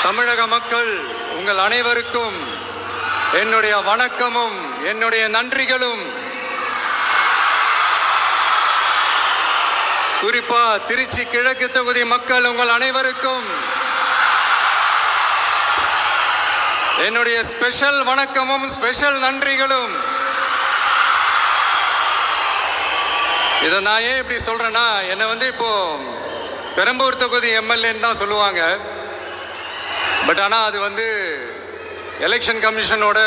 தமிழக மக்கள் உங்கள் அனைவருக்கும் என்னுடைய வணக்கமும் என்னுடைய நன்றிகளும். குறிப்பா திருச்சி கிழக்கு தொகுதி மக்கள் உங்கள் அனைவருக்கும் என்னுடைய ஸ்பெஷல் வணக்கமும் ஸ்பெஷல் நன்றிகளும். இதை நான் ஏன் இப்படி சொல்றேன்னா, என்னை இப்போ பெரம்பூர் தொகுதி எம்எல்ஏன்னு தான் சொல்லுவாங்க. பட் ஆனால் அது எலெக்ஷன் கமிஷனோட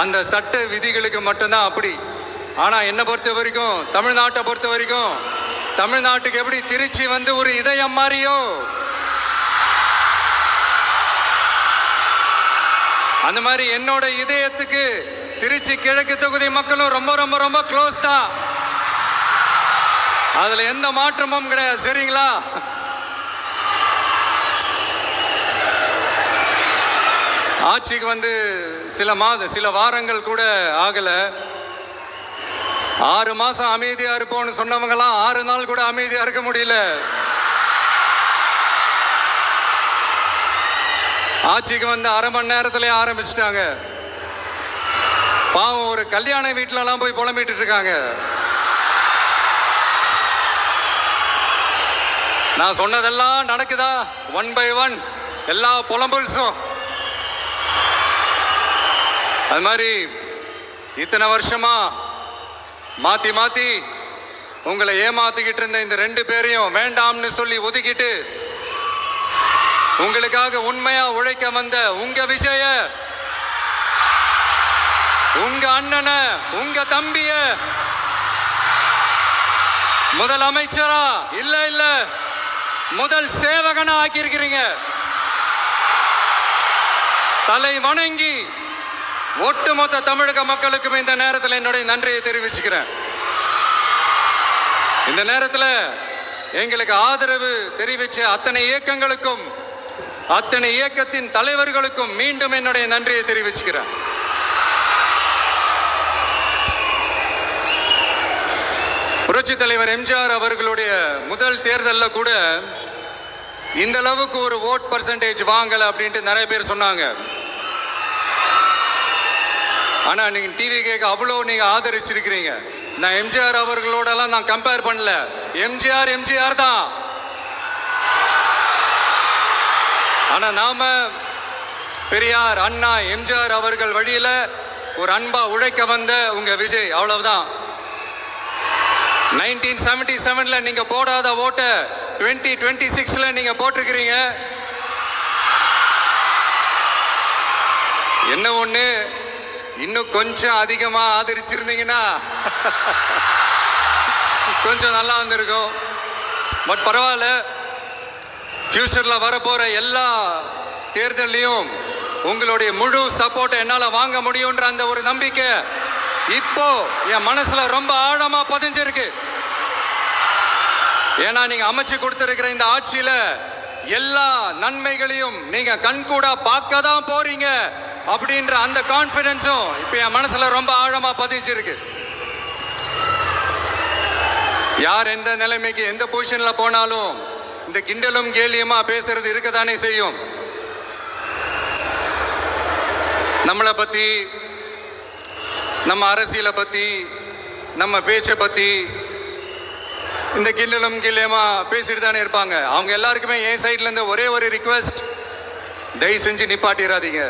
அந்த சட்ட விதிகளுக்கு மட்டும்தான் அப்படி. ஆனால் என்னை பொறுத்த வரைக்கும், தமிழ்நாட்டை பொறுத்த வரைக்கும், தமிழ்நாட்டுக்கு எப்படி திருச்சி ஒரு இதயம் மாதிரியோ, அந்த மாதிரி என்னோட இதயத்துக்கு திருச்சி கிழக்கு தொகுதி மக்களும் ரொம்ப ரொம்ப ரொம்ப க்ளோஸ் தான். அதுல எந்த மாற்றமும் கிடையாது. சரிங்களா? ஆட்சிக்கு சில வாரங்கள் கூட ஆகல. 6 மாசம் அமைதியா இருப்போம்னு சொன்னவங்கலாம் 6 நாள் கூட அமைதியா இருக்க முடியல. ஆட்சிக்கு அரை மணி நேரத்திலே ஆரம்பிச்சிட்டாங்க. பாவம், ஒரு கல்யாண வீட்டிலலாம் போய் புலம்பிட்டு இருக்காங்க. நான் சொன்னதெல்லாம் நடக்குதா? 1 by 1 எல்லா புலம்பல்ஸும். அது மாதிரி இத்தனை வருஷமா மாத்தி மாத்தி உங்களை ஏமாத்திக்கிட்டு இருந்த இந்த 2 பேரையும் வேண்டாம்னு சொல்லி ஒதுக்கிட்டு உங்களுக்காக உண்மையா உழைக்க வந்த உங்க விஜய, உங்க அண்ணனை, உங்க தம்பிய முதல் அமைச்சரா இல்ல முதல் சேவகனா ஆக்கியிருக்கிறீங்க. தலை வணங்கி ஒட்டுமொத்த தமிழக மக்களுக்கும் இந்த நேரத்தில் என்னுடைய நன்றியை தெரிவிச்சுக்கிறேன். இந்த நேரத்தில் எங்களுக்கு ஆதரவு தெரிவிச்ச அத்தனை இயக்கங்களுக்கும், அத்தனை இயக்கத்தின் தலைவர்களுக்கும் மீண்டும் என்னுடைய நன்றியை தெரிவிச்சுக்கிறேன். புரட்சி தலைவர் எம்ஜிஆர் அவர்களுடைய முதல் தேர்தலில் கூட இந்த அளவுக்கு ஒரு ஓட் பர்சன்டேஜ் வாங்கல அப்படின்ட்டு நிறைய பேர் சொன்னாங்க. ஆனா நீங்க டிவிகேக்கு அவ்வளோ நீங்க ஆதரிச்சிருக்கிறீங்க. நான் எம்ஜிஆர் அவர்களோடலாம் நான் கம்பேர் பண்ணல. எம்ஜிஆர் தான். ஆனா நாம பெரியார், அண்ணா, எம்ஜிஆர் அவர்கள் வழியில ஒரு அன்பா உழைக்க வந்த உங்க விஜய், அவ்வளவுதான். 1977 நீங்க போடாத ஓட்ட 2026 நீங்க போட்டிருக்கிறீங்க. என்ன ஒண்ணு, இன்னும் கொஞ்சம் அதிகமா ஆதரிச்சிருந்தீங்கன்னா கொஞ்சம் நல்லா வந்திருக்கும். பட் பரவாயில்ல, ஃபியூச்சர்ல வரப்போற எல்லா தேர்தலையும் உங்களுடைய முழு சப்போர்ட்டை என்னால வாங்க முடியும்ன்ற அந்த ஒரு நம்பிக்கை இப்போ என் மனசுல ரொம்ப ஆழமா பதிஞ்சிருக்கு. ஏன்னா நீங்க அமைச்சு கொடுத்திருக்கிற இந்த ஆட்சியில எல்லா நன்மைகளையும் நீங்க கண்கூடா பார்க்க தான் போறீங்க அப்படின்ற அந்த கான்பிடன்ஸும் இப்ப என் மனசுல ரொம்ப ஆழமா பதிஞ்சிருக்கு. யார் எந்த நிலைமைக்கு எந்த பொசிஷன்ல போனாலும் இந்த கிண்டலும் கேலியுமா பேசுறது இருக்கதானே செய்யும். நம்மளை பத்தி, நம்ம அரசியலை பத்தி, நம்ம பேச்சை பத்தி இந்த கிண்டலும் கில்லியமா பேசிட்டு தானே இருப்பாங்க. அவங்க எல்லாருக்குமே என் சைட்ல இருந்து ஒரே ஒரு ரிக்வெஸ்ட், தயவு செஞ்சு நிப்பாட்டிடாதீங்க.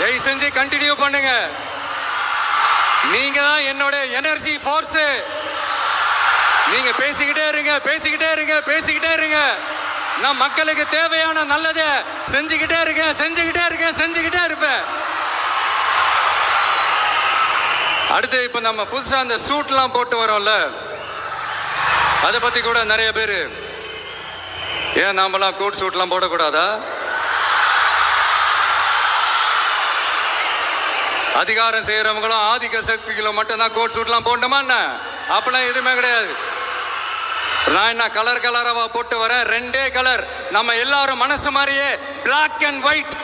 தயவு செஞ்சு கண்டினியூ பண்ணுங்க. நீங்க தான் என்னோட எனர்ஜி ஃபோர்ஸ். நீங்க பேசிக்கிட்டே இருங்க. நான் மக்களுக்கு தேவையான நல்லதை செஞ்சுக்கிட்டே இருப்பேன். அடுத்து இப்ப நம்ம புதுசா அந்த சூட்லாம் போட்டு வரோம்ல, அதை பத்தி கூட நிறைய பேர், ஏன் நாமெல்லாம் கோட் சூட்லாம் போடக்கூடாதா? அதிகாரம் செய்யறவங்களும் ஆதிக்க சக்திகளும் மட்டும்தான் கோட் சூட்லாம் போடணுமா என்ன? அப்பெல்லாம் எதுவுமே கிடையாது. நான் என்ன கலராவா போட்டு வரேன்? 2 கலர். நம்ம எல்லாரும் மனசு மாதிரியே பிளாக் அண்ட் ஒயிட்.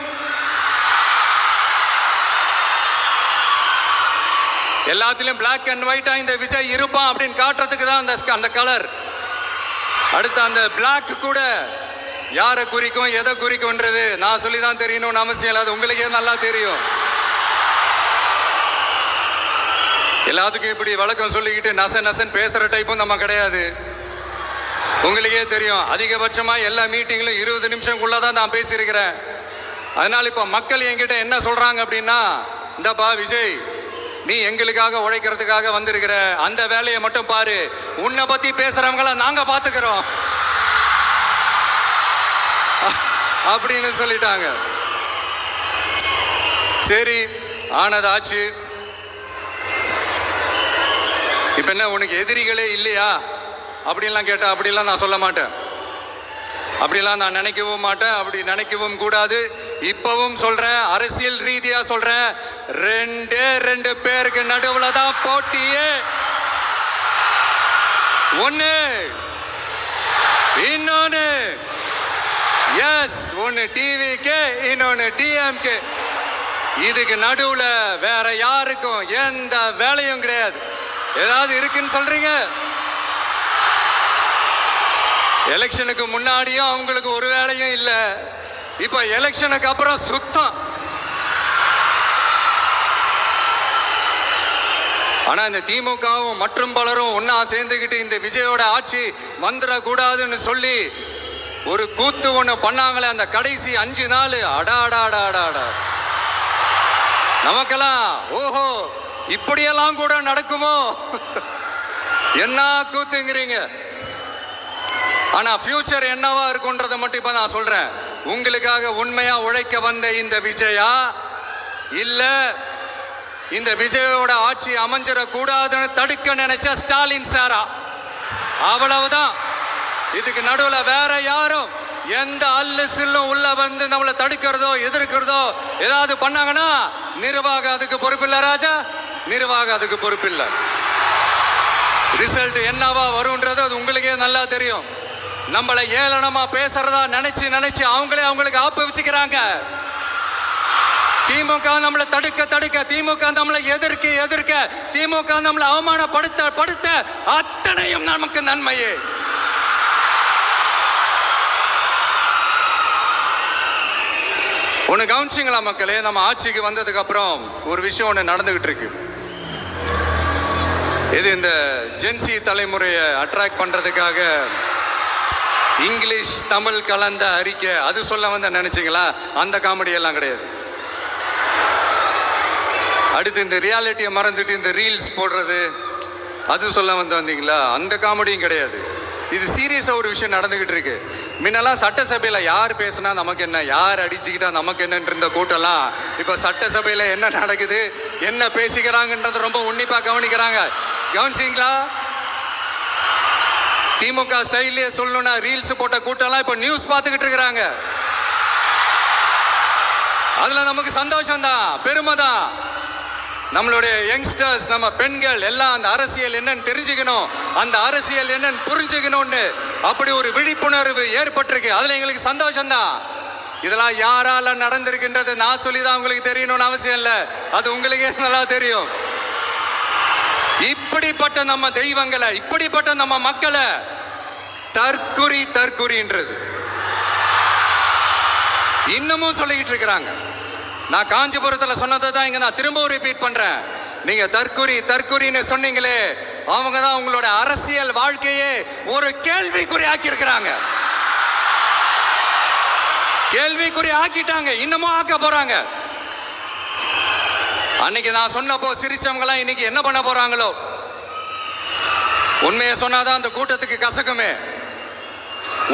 எல்லாத்திலும் பிளாக் அண்ட் ஒயிட்டா இந்த விஜய் இருப்பான் அப்படின்னு காட்டுறதுக்கு தான் அந்த கலர். அடுத்து அந்த பிளாக் கூட யாரை குறிக்கும் எதை குறிக்கும்ன்றது நான் சொல்லிதான் தெரியணும்னு அவசியம் இல்லை, அது உங்களுக்கே நல்லா தெரியும். எல்லாத்துக்கும் இப்படி வழக்கம் சொல்லிக்கிட்டு நசன் பேசுற டைப்பும் நம்ம கிடையாது. உங்களுக்கே தெரியும், அதிகபட்சமா எல்லா மீட்டிங்களும் 20 நிமிஷம்குள்ளதான் நான் பேசியிருக்கிறேன். அதனால இப்ப மக்கள் என்கிட்ட என்ன சொல்றாங்க அப்படின்னா, இந்தப்பா விஜய், நீ எங்களுக்காக உழைக்கிறதுக்காக வந்திருக்கிற, அந்த வேலையை மட்டும் பாரு, உன்னை பத்தி பேசுறவங்கள நாங்க பாத்துக்கிறோம் அப்படின்னு சொல்லிட்டாங்க. சரி, ஆனதாச்சு. இப்ப என்ன, உனக்கு எதிரிகளே இல்லையா அப்படின்லாம் கேட்டா, அப்படிலாம் நான் சொல்ல மாட்டேன், அப்படிலாம் நான் நினைக்கவும் மாட்டேன், அப்படி நினைக்கவும் கூடாது. இப்பவும் சொல்றேன், அரசியல் ரீதியா சொல்றேன், 2 பேருக்கு நடுவுல தான் போட்டியே. ஒன்னு இன்னொன்னு, எஸ், ஒன்னு டிவிகே, இன்னொன்னு டிஎம்கே. இதுக்கு நடுவுல வேற யாருக்கும் எந்த வேலையும் கிடையாது. ஏதாவது இருக்குன்னு சொல்றீங்க? எலெக்ஷனுக்கு முன்னாடியும் அவங்களுக்கு ஒரு வேலையும் இல்லை, இப்ப எலெக்ஷனுக்கு அப்புறம் சுத்தம். ஆனா இந்த திமுகவும் மற்றும் பலரும் ஒன்னா சேர்ந்துக்கிட்டு இந்த விஜயோட ஆட்சி வந்துடக்கூடாதுன்னு சொல்லி ஒரு கூத்து ஒண்ணு பண்ணாங்களே, அந்த கடைசி 5 நாள், அடாடாடாடாடா, நமக்கெல்லாம் ஓஹோ இப்படியெல்லாம் கூட நடக்குமோ என்ன கூத்துங்கிறீங்க. ஆனா ஃபியூச்சர் என்னவா இருக்கும்ன்றதை மட்டும் இப்ப நான் சொல்றேன். உங்களுக்காக உண்மையா உழைக்க வந்த இந்த விஜயா, இல்ல இந்த விஜயோட ஆட்சி அமைஞ்சிட கூடாதுன்னு தடுக்க நினைச்ச ஸ்டாலின் சாரா, அவ்வளவுதான். இதுக்கு நடுவுல வேற யாரும் எந்த அல்லு சில்லும் உள்ள வந்து நம்மளை தடுக்கிறதோ எதிர்க்கிறதோ ஏதாவது பண்ணாங்கன்னா நிர்வாகம் அதுக்கு பொறுப்பில்லை ராஜா, நிர்வாகம் அதுக்கு பொறுப்பில்லை. ரிசல்ட் என்னவா வரும்ன்றது அது உங்களுக்கே நல்லா தெரியும். நம்மளை ஏளனமா பேசுறதா நினைச்சு அவங்களுக்கு ஆப்பு வச்சுக்கிறாங்க. திமுக நம்மளை தடுக்க, திமுக நம்மளை எதிர்க்க, திமுக நம்மளை அவமானப்படுத்த அத்தனையும் நமக்கு நன்மையே. ஒன்று கவனிச்சிங்களா மக்களே, நம்ம ஆட்சிக்கு வந்ததுக்கு அப்புறம் ஒரு விஷயம் ஒன்று நடந்துகிட்டு இருக்கு. இது இந்த ஜென்சி தலைமுறையை அட்ராக்ட் பண்றதுக்காக இங்கிலீஷ் தமிழ் கலந்த அறிக்கை, அது சொல்ல வந்த நினைச்சிங்களா? அந்த காமெடி எல்லாம் கிடையாது. அடுத்து இந்த ரியாலிட்டியை மறந்துட்டு இந்த ரீல்ஸ் போடுறது, அது சொல்ல வந்தீங்களா? அந்த காமெடியும் கிடையாது. இது சீரியஸா ஒரு விஷயம் நடந்துகிட்டு இருக்கு. முன்னெல்லாம் சட்டசபையில யார் பேசினா நமக்கு என்ன, யார் அடிச்சுக்கிட்டா நமக்கு என்னன்ற இருந்த கூட்டம்லாம் இப்ப சட்டசபையில என்ன நடக்குது, என்ன பேசிக்கிறாங்கன்றது ரொம்ப உன்னிப்பா கவனிக்கிறாங்க. கவனிச்சிங்களா? திமுக ஸ்டைல்லே சொல்லணும்னா ரீல்ஸ் போட்ட கூட்டம்லாம் இப்ப நியூஸ் பார்த்துக்கிட்டு இருக்கிறாங்க. அதுல நமக்கு சந்தோஷம் தான், பெருமை தான். நம்மளுடைய யங்ஸ்டர்ஸ், நம்ம பெண்கள் எல்லாம் அந்த அரசியல் என்னன்னு தெரிஞ்சுக்கணும், அந்த அரசியல் என்னன்னு புரிஞ்சுக்கணும்னு அப்படி ஒரு விழிப்புணர்வு ஏற்பட்டிருக்கு. அதுல எங்களுக்கு சந்தோஷம் தான். இதெல்லாம் யாரால நடந்திருக்கின்றது நான் சொல்லிதான் உங்களுக்கு தெரியணும்னு அவசியம் இல்லை, அது உங்களுக்கே நல்லா தெரியும். இப்படிப்பட்ட நம்ம தெய்வங்களை, இப்படிப்பட்ட நம்ம மக்களை தற்குறின்றது இன்னமும் சொல்லிக்கிட்டு இருக்கிறாங்க. நான் காஞ்சிபுரத்தில் சொன்னதை தான் இங்க நான் திரும்ப ரிப்பீட் பண்றேன். நீங்க தற்குறின்னு சொன்னீங்களே, அவங்க தான் உங்களோட அரசியல் வாழ்க்கையே ஒரு கேள்விக்குறி ஆக்கி இருக்கிறாங்க. கேள்விக்குறி ஆக்கிட்டாங்க, இன்னமும் ஆக்க போறாங்க. அன்னைக்கு நான் சொன்னப்போ சிரிச்சவங்க இன்னைக்கு என்ன பண்ண போறாங்களோ. உண்மையை சொன்னாதான் அந்த கூட்டத்துக்கு கசக்குமே.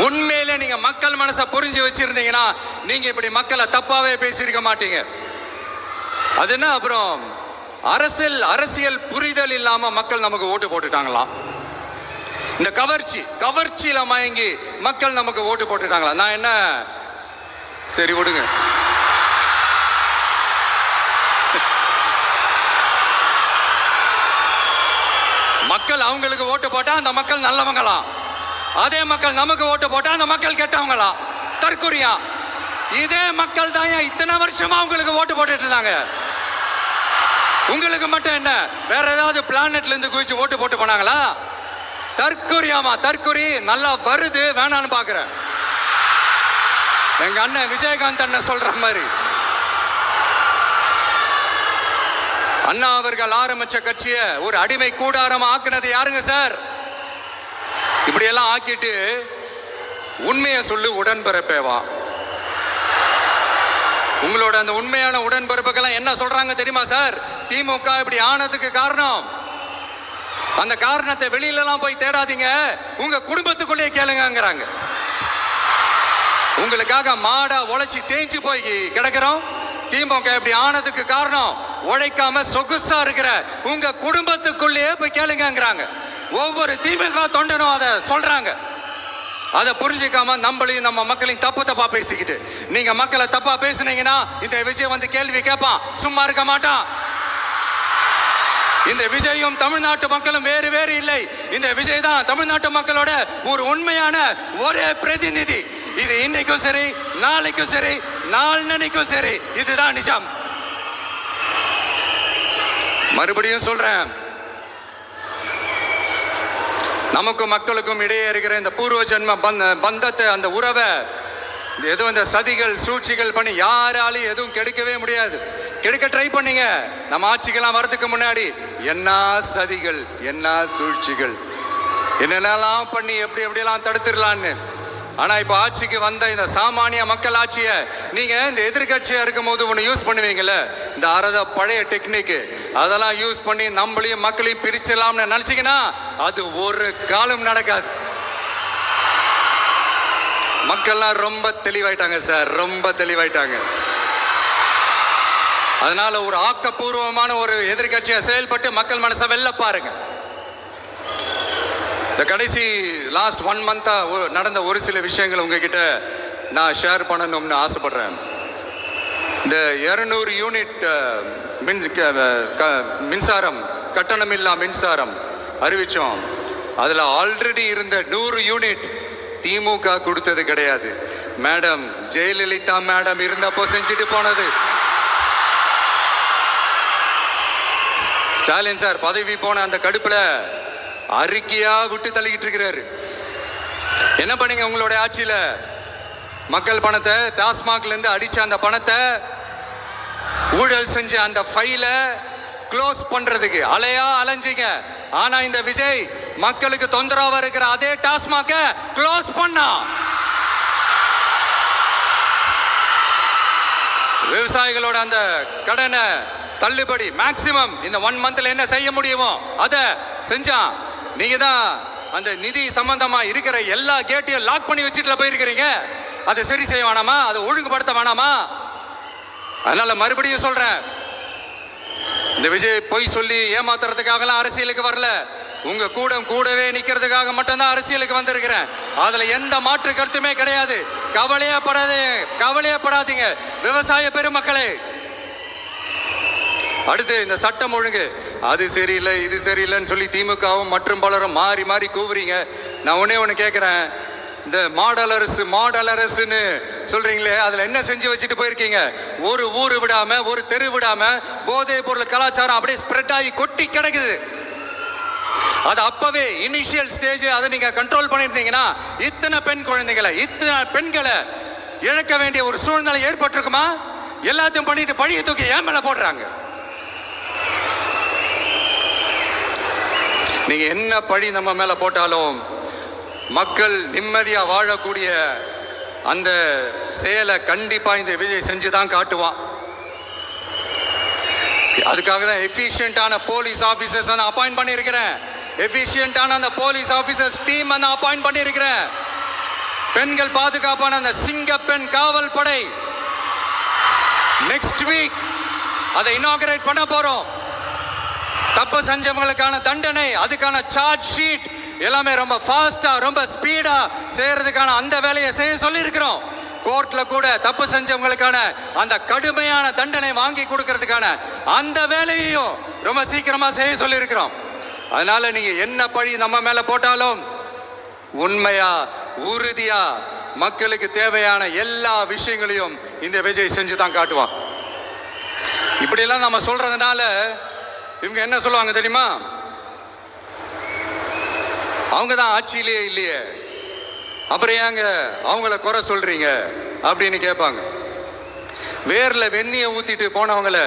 உண்மையிலே நீங்க மக்கள் மனசை புரிஞ்சு வச்சிருந்தீங்கன்னா நீங்க இப்படி மக்களை தப்பாவே பேசியிருக்க மாட்டீங்க. அது என்ன, அப்புறம் அரசியல் புரிதல் இல்லாம மக்கள் நமக்கு ஓட்டு போட்டுட்டாங்களாம். இந்த கவர்ச்சியில மயங்கி மக்கள் நமக்கு ஓட்டு போட்டுட்டாங்களா? நான் என்ன, சரி விடுங்க. மக்கள் அவங்களுக்கு ஓட்டு போட்டா அந்த மக்கள் நல்லவங்களாம், அதே மக்கள் நமக்கு ஓட்டு போட்டா அந்த மக்கள் கெட்டவங்களா? தற்குறியா? இதே மக்கள் தான் இத்தனை வருஷமா உங்களுக்கு ஓட்டு போட்டுட்டு இருந்தாங்க. உங்களுக்கு மட்டும் என்ன, வேற ஏதாவது பிளானட்ல இருந்து குதிச்சு ஓட்டு போட்டு போனாங்களா? தற்கொலையாமா தற்கொலை நல்லா வருது வேணான்னு பாக்குறேன். எங்க அண்ணன் விஜயகாந்த் அண்ணன் சொல்ற மாதிரி அண்ணா அவர்கள் ஆரம்பிச்ச கட்சியை ஒரு அடிமை கூடாரம் ஆக்குனது யாருங்க சார்? இப்படி எல்லாம் ஆக்கிட்டு உண்மையை சொல்லு உடன்பிறப்பேவா. உங்களோட அந்த உண்மையான உடன்பிறப்புக்கெல்லாம் என்ன சொல்றாங்க தெரியுமா சார்? திமுக இப்படி ஆனதுக்கு காரணம், அந்த காரணத்தை வெளியிலலாம் போய் தேடாதீங்க, உங்க குடும்பத்துக்குள்ளே கேளுங்கிறாங்க. உங்களுக்காக மாடா உழைச்சி தேஞ்சு போய் கிடக்கிறோம். திமுக இப்படி ஆனதுக்கு காரணம் உழைக்காம சொகுசா இருக்கிற உங்க குடும்பத்துக்குள்ளேயே போய் கேளுங்கிறாங்க. ஒவ்வொரு திமுக தொண்டனும் அதை சொல்றாங்க. அதை புரிஞ்சிக்காம நம்மளையும் நம்ம மக்களையும் தப்பா பேசிக்கிட்டு, நீங்க மக்களை தப்பா பேசுனீங்கன்னா இந்த விஜய் வந்து கேள்வி கேட்பான், சும்மா இருக்க மாட்டான். இந்த விஜயும் தமிழ்நாட்டு மக்களும் வேறு வேறு இல்லை. இந்த விஜய் தான் தமிழ்நாட்டு மக்களோட ஒரு உண்மையான ஒரே பிரதிநிதி. இது இன்னைக்கும் சரி, நாளைக்கும் சரி, நாளன்னைக்கும் சரி, இதுதான் நிஜம். மறுபடியும் சொல்றேன், நமக்கும் மக்களுக்கும் இடையே இருக்கிற இந்த பூர்வ ஜென்ம பந்தத்தை, அந்த உறவை எதுவும் இந்த சதிகள் சூழ்ச்சிகள் பண்ணி யாராலையும் எதுவும் கெடுக்கவே முடியாது. கெடுக்க ட்ரை பண்ணீங்க. நம்ம ஆட்சிக்கெல்லாம் வரதுக்கு முன்னாடி என்ன சதிகள், என்ன சூழ்ச்சிகள், என்னென்னலாம் பண்ணி எப்படி எப்படியெல்லாம் தடுத்துடலான்னு. ஆனா இப்ப ஆட்சிக்கு வந்த இந்த சாமானிய மக்கள் ஆட்சியை நீங்க இந்த எதிர்கட்சியா இருக்கும் போது ஒண்ணு யூஸ் பண்ணுவீங்கல்ல, இந்த அறத பழைய டெக்னிக், அதெல்லாம் யூஸ் பண்ணி நம்மளையும் மக்களையும் பிரிச்சலாம்னு நினைச்சீங்கன்னா அது ஒரு காலம் நடக்காது. மக்கள்லாம் ரொம்ப தெளிவாயிட்டாங்க சார், ரொம்ப தெளிவாயிட்டாங்க. அதனால ஒரு ஆக்கப்பூர்வமான ஒரு எதிர்கட்சியை செயல்பட்டு மக்கள் மனசை வெல்ல பாருங்க. இந்த கடைசி லாஸ்ட் 1 மந்தா நடந்த ஒரு சில விஷயங்கள் உங்ககிட்ட நான் ஷேர் பண்ணணும்னு ஆசைப்படுறேன். இந்த 200 யூனிட் மின்சாரம், கட்டணமில்லா மின்சாரம் அறிவிச்சோம். அதுல ஆல்ரெடி இருந்த 100 யூனிட் திமுக கொடுத்தது கிடையாது. மேடம் ஜெயலலிதா மேடம் இருந்தப்போ செஞ்சுட்டு போனது. ஸ்டாலின் சார் பதவி போன அந்த கடுப்புல அறிக்கையா விட்டு தள்ளிக்கிட்டு இருக்கிறாரு. என்ன பண்ணீங்க உங்களுடைய ஆட்சியில? மக்கள் பணத்தை, டாஸ்மாக்ல இருந்து அடிச்ச அந்த பணத்தை, ஊழல் செஞ்ச அந்த ஃபைல க்ளோஸ் பண்றதுக்கு அலையா அலைஞ்சிங்க. ஆனா இந்த விஜய் மக்களுக்கு தொந்தரவா இருக்கிற அதே டாஸ்மாக க்ளோஸ் பண்ணா. விவசாயிகளோட அந்த கடனை தள்ளுபடி மேக்சிமம் இந்த 1 மந்த்ல என்ன செய்ய முடியுமோ அதை செஞ்சான். நீங்க தான் அந்த நிதி சம்பந்தமா இருக்கிற எல்லா கேட்டையும் லாக் பண்ணி வச்சுட்டு போயிருக்கிறீங்க. அதை சரி செய்ய வேணாமா? அதை ஒழுங்குபடுத்த வேணாமா? அதனால மறுபடியும் சொல்றேன், இந்த விஜய் பொய் சொல்லி ஏமாத்துறதுக்காகலாம் அரசியலுக்கு வரல. உங்க கூடவே நிக்கிறதுக்காக மட்டும்தான் அரசியலுக்கு வந்திருக்கிறேன். அதுல எந்த மாற்று கருத்துமே கிடையாது. கவலையப்படாதீங்க விவசாய பெருமக்களே. அடுத்து இந்த சட்டம் ஒழுங்கு, அது சரியில்லை இது சரியில்லைன்னு சொல்லி திமுகவும் மற்றும் பலரும் மாறி மாறி கூவுறீங்க. நான் ஒண்ணு கேட்கிறேன், இந்த மாடல் அரசுன்னு சொல்றீங்களே, அதுல என்ன செஞ்சு வச்சுட்டு போயிருக்கீங்க? ஒரு ஊரு விடாம, ஒரு தெரு விடாம போதைப் பொருள் கலாச்சாரம் அப்படியே ஸ்ப்ரெட் ஆகி கொட்டி கிடக்குது. அது அப்பவே இனிஷியல் ஸ்டேஜ் அதை நீங்க கண்ட்ரோல் பண்ணிருந்தீங்கன்னா இத்தனை பெண் குழந்தைகளை, இத்தனை பெண்களை இழக்க வேண்டிய ஒரு சூழ்நிலை ஏற்பட்டிருக்குமா? எல்லாத்தையும் பண்ணிட்டு பழிய தூக்கி ஏன் மேல போடுறாங்க. நீங்க என்ன பழி நம்ம மேல போட்டாலும் மக்கள் நிம்மதியா வாழக்கூடிய அந்த செயலை கண்டிப்பா இந்த விஜய் செஞ்சுதான் காட்டுவான். அதுக்காக தான் எஃபிஷியன்டான போலீஸ் ஆபீசர்ஸ் நான் அப்பாயிண்ட் பண்ணியிருக்கிறேன். எஃபிஷியன்டான அந்த போலீஸ் ஆபீசர்ஸ் டீம் நான் அப்பாயிண்ட் பண்ணியிருக்கிறேன். பெண்கள் பாதுகாப்பான அந்த சிங்க பெண் காவல் படை நெக்ஸ்ட் வீக் அதை இனாகரேட் பண்ண போறோம். தப்பு செஞ்சவங்களுக்கான தண்டனை, அதுக்கான சார்ஜ் ஷீட் எல்லாமே ரொம்ப ஃபாஸ்டா, ரொம்ப ஸ்பீடா செய்யறதுக்கான அந்த வேலையை செய்ய சொல்லி இருக்கிறோம். கோர்ட்ல கூட தப்பு செஞ்சவங்களுக்கான அந்த கடுமையான தண்டனை வாங்கி கொடுக்கறதுக்கான அந்த வேலையையும் ரொம்ப சீக்கிரமா செய்ய சொல்லி இருக்கிறோம். அதனால நீங்க என்ன பழி நம்ம மேல போட்டாலும் உண்மையா உறுதியா மக்களுக்கு தேவையான எல்லா விஷயங்களையும் இந்த விஜய் செஞ்சு தான் காட்டுவான். இப்படி எல்லாம் நம்ம சொல்றதுனால இவங்க என்ன சொல்லுவாங்க தெரியுமா? அவங்க தான் ஆட்சியிலேயே இல்லையே, அப்புறம் ஏங்க அவங்கள குறை சொல்றீங்க அப்படின்னு கேட்பாங்க. வேரில் வெந்நியை ஊத்திட்டு போனவங்கள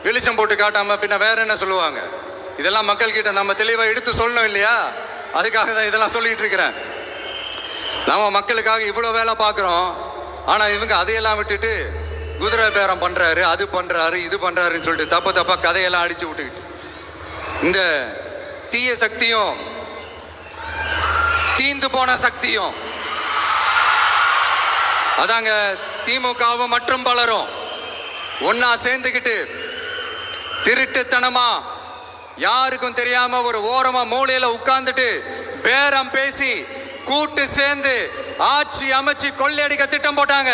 வெளிச்சம் போட்டு காட்டாம பின்ன வேற என்ன சொல்லுவாங்க? இதெல்லாம் மக்கள்கிட்ட நம்ம தெளிவாக எடுத்து சொல்லணும் இல்லையா? அதுக்காக தான் இதெல்லாம் சொல்லிட்டு இருக்கிறேன். நம்ம மக்களுக்காக இவ்வளோ வேலை பார்க்குறோம், ஆனால் இவங்க அதையெல்லாம் விட்டுட்டு குதிரை பேரம் பண்ணுறாரு, அது பண்ணுறாரு, இது பண்ணுறாருன்னு சொல்லிட்டு தப்பாக கதையெல்லாம் அடித்து விட்டுக்கிட்டு இந்த தீய சக்தியும் தீந்து போன சக்தியும் அதாங்க திமுகவும் மற்றும் பலரும் ஒன்னா சேர்ந்துக்கிட்டு திருட்டுத்தனமா யாருக்கும் தெரியாம ஒரு ஓரமா மூலையில உட்கார்ந்துட்டு பேரம் பேசி கூட்டு சேர்ந்து ஆட்சி அமைச்சு கொள்ளையடிக்க திட்டம் போட்டாங்க.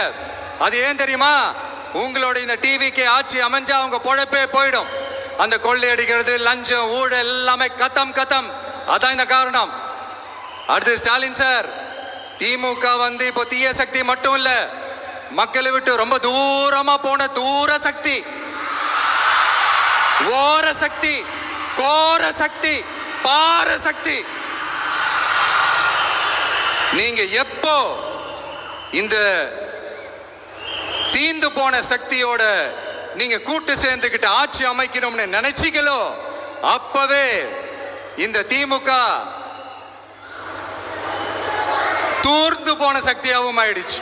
அது ஏன் தெரியுமா? உங்களோட இந்த டிவிக்கு ஆட்சி அமைஞ்சா அவங்க பொழப்பே போயிடும். அந்த கொள்ளையடிக்கிறது, லஞ்சம், ஊழல் எல்லாமே கத்தம். அதான் இந்த காரணம். அடுத்து ஸ்டாலின் சார், திமுக வந்து இப்போ தீய சக்தி மட்டும் இல்ல, மக்களை விட்டு ரொம்ப தூரமா போன தூர சக்தி, ஓர சக்தி, கோர சக்தி, பார சக்தி. நீங்க எப்போ இந்த தீந்து போன சக்தியோட நீங்க கூட்டு சேர்ந்துக்கிட்டு ஆட்சி அமைக்கணும்னு நினைச்சீங்களோ அப்பவே இந்த திமுக தூர்ந்து போன சக்தியாகவும் ஆயிடுச்சு.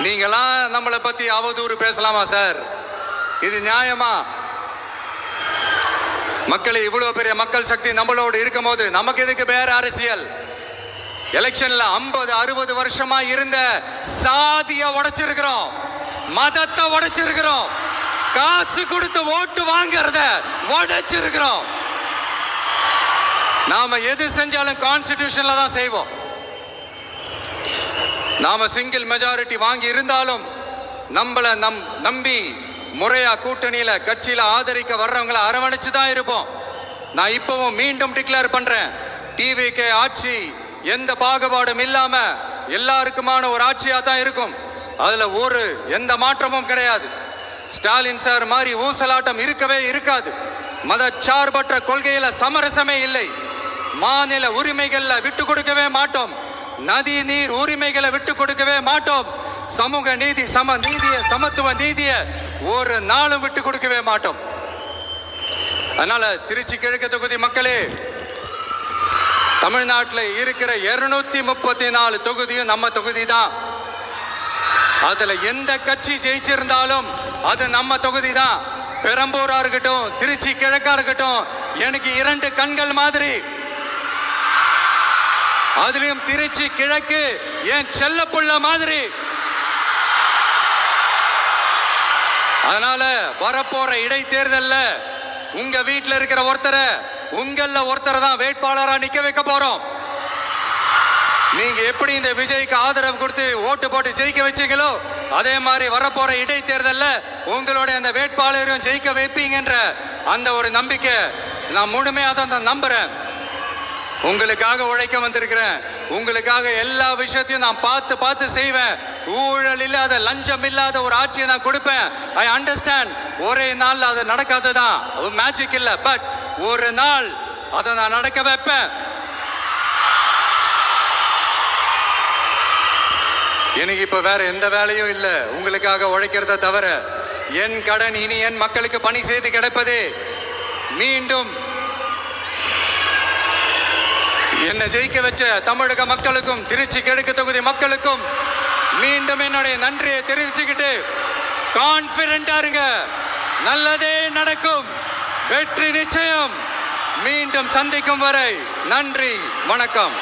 நீங்களாம் நம்மளை பத்தி அவதூறு பேசலாமா சார்? இது நியாயமா? மக்களை இவ்வளவு பெரிய மக்கள் சக்தி நம்மளோடு இருக்கும் போது நமக்கு எதுக்கு வேற அரசியல்? எலெக்ஷன்ல 50-60 வருஷமா இருந்த சாதிய உடைச்சிருக்கிறோம், மதத்தை உடைச்சிருக்கிறோம், காசு கொடுத்து ஓட்டு வாங்கறத உடைச்சிருக்கிறோம். நாம எது செஞ்சாலும் கான்ஸ்டிடியூஷன்ல தான் செய்வோம். நாம சிங்கிள் மெஜாரிட்டி வாங்கி இருந்தாலும் நம்மள நம்பி முறையா கூட்டணியில கட்சியில ஆதரிக்க வர்றவங்களை அரவணைச்சு தான் இருப்போம். நான் இப்பவும் மீண்டும் டிக்ளேர் பண்றேன், டிவிகே ஆட்சி எந்த பாகுபாடும் இல்லாம எல்லாருக்குமான ஒரு ஆட்சியா தான் இருக்கும். அதுல எந்த மாற்றமும் கிடையாது. ஸ்டாலின் சார் மாதிரி ஊசலாட்டம் இருக்கவே இருக்காது. மதச்சார்பற்ற கொள்கையில சமரசமே இல்லை. மாநில உரிமைகள்ல விட்டு கொடுக்கவே மாட்டோம். நதி நீர் உரிமைகளை விட்டு கொடுக்கவே மாட்டோம். சமூக நீதி, சமத்துவ நீதிய ஒரு நாளும் விட்டு கொடுக்கவே மாட்டோம். அதனால திருச்சி கிழக்கு தொகுதி மக்களே, தமிழ்நாட்டில் இருக்கிற 234 தொகுதியும் நம்ம தொகுதி தான். அதுல எந்த கட்சி ஜெயிச்சிருந்தாலும் அது நம்ம தொகுதி தான். பெரம்பூரா இருக்கட்டும், திருச்சி கிழக்கா இருக்கட்டும், எனக்கு 2 கண்கள் மாதிரி. அதுலயும் திருச்சி கிழக்கு என் செல்ல புள்ள மாதிரி. அதனால வரப்போற இடைத்தேர்தல்ல உங்க வீட்டில் இருக்கிற ஒருத்தரை தான் வேட்பாளரா நிக்க வைக்க போறோம். நீங்க எப்படி இந்த விஜய்க்கு ஆதரவு கொடுத்து ஓட்டு போட்டு ஜெயிக்க வச்சீங்களோ அதே மாதிரி வரப்போற இடைத்தேர்தல்ல உங்களுடைய அந்த வேட்பாளரையும் ஜெயிக்க வைப்பீங்கன்ற அந்த ஒரு நம்பிக்கை நான் முழுமையாக தான் நம்புறேன். உங்களுக்காக உழைக்க வந்திருக்கிறேன். உங்களுக்காக எல்லா விஷயத்தையும் நான் பார்த்து செய்வேன். ஊழல் இல்லாத, லஞ்சம் இல்லாத ஒரு ஆட்சியை நான் கொடுப்பேன். I understand. ஒரே நாள் அது நடக்காதுதான், மேஜிக் இல்லை. பட் ஒரு நாள் அதை நான் நடக்க வைப்பேன். எனக்கு இப்ப வேற எந்த வேலையும் இல்லை உங்களுக்காக உழைக்கிறத தவிர. என் கடன் இனி என் மக்களுக்கு பணி செய்து கிடைப்பதே. மீண்டும் என்னை ஜெயிக்க வச்ச தமிழக மக்களுக்கும் திருச்சி கிழக்கு தொகுதி மக்களுக்கும் மீண்டும் என்னுடைய நன்றியை தெரிவிச்சுக்கிட்டு கான்பிடென்டா இருங்க, நல்லதே நடக்கும், வெற்றி நிச்சயம். மீண்டும் சந்திக்கும் வரை நன்றி, வணக்கம்.